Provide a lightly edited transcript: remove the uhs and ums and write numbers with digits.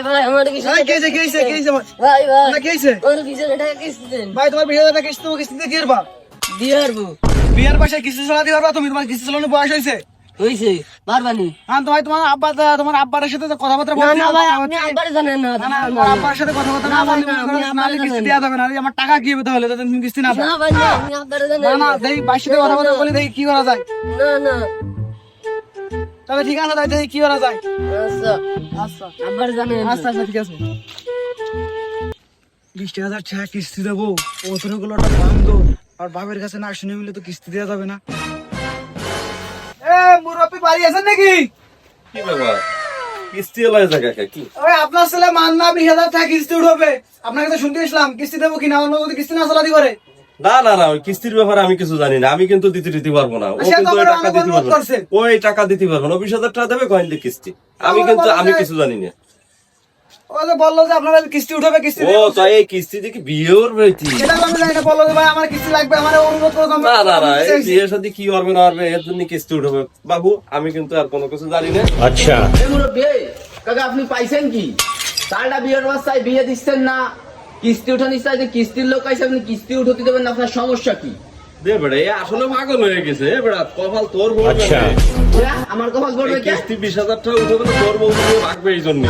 ভাই আমার কিছু ভাই কে ভাই ভাই ভাই না কে আমার কিছু টাকা কিস্তি দেন ভাই তোমার 20,000 টাকা কিস্তি দিয়ে কি করবা দিয়ে পারবো বিয়ার বাসায় কিস্তি চালাতে পারবা তুমি তোমার কিস্তি চালানোর বয়স হয়েছে হইছে পারবানি হ্যাঁ তো ভাই তোমার আব্বার সাথে তো কথাবার্তা না বলতে না ভাই আপনি আবার জানেন না না, তোমার আব্বার সাথে কথাবার্তা না না ভাই, বললে না, আপনি নাহলে আব্বারে কিস্তি জানেন। দেওয়া যাবে না আর আমার টাকা কি হবে তাহলে যদি তুমি কিস্তি না দাও না ভাই না আপনি আবার না জানেন না দেখি বাইর সাথে কথাবার্তা বলি দেখি কি করা যায় না না তবে ঠিক আছে তাই দেখি কি করা যায় আচ্ছা আচ্ছা আবার জানেন আচ্ছা আচ্ছা ঠিক আছে 20,000 টাকা কিস্তি দেবো ওতরগুলো একটা বান্ধব আর বাপের কাছে না শুনে মিলে তো কিস্তি দেওয়া যাবে না এ মুরব্বি বাড়ি আছেন নাকি কি ব্যাপার কিস্তি এলায় জায়গা কি ওই আপনার ছেলে মান্না 20,000 টাকা কিস্তি উঠবে আপনাকে তো শুনতে ইসলাম কিস্তি দেবো কিনা অন্য যদি কিস্তি না চালাতে পারে না ওই কিস্তির ব্যাপারে আমি কিছু জানি না আমি কিন্তু দিতে পারবো না ও সে তো কিন্তু ওই আমার টাকা দিতে অনুমান পারবো না করছে। ওই টাকা দিতে পারবো না 20,000 টাকা দেবে কয়েন দিয়ে কিস্তি আমি আমার কিন্তু বলা আমি যায়- কিছু জানি না ও যে বললো যে আপনার কিস্তি উঠবে কিস্তি ও দেবো। তাই এই কিস্তি দেখি বিয়ের রয়েছে সেটা তো আমি জানি না বললো যে ভাই আমার কিস্তি লাগবে আমার অনুরোধ করে দাও। না এই বিয়ের সাথে কি করবে না করবে এর জন্য কিস্তি উঠবে বাবু আমি কিন্তু আর কোনো কিছু জানি না এগুলো বিয়ে কাকা আপনি পাইছেন কি তারটা বিয়ের অবস্থায় বিয়ে দিচ্ছেন না কিস্তি উঠান ইচ্ছায় যে কিস্তির লোক আইসে আপনি কিস্তি উঠতে দেবেন না আপনার সমস্যা কি দে বেড়া এ আসলে পাগল হয়ে গেছে এ বেড়া কপাল তোর বউ আমার কথা বলবে কে কিস্তি 20,000 টাকা উঠবে না তোর বউ দিয়ে ভাগবে এই জন্য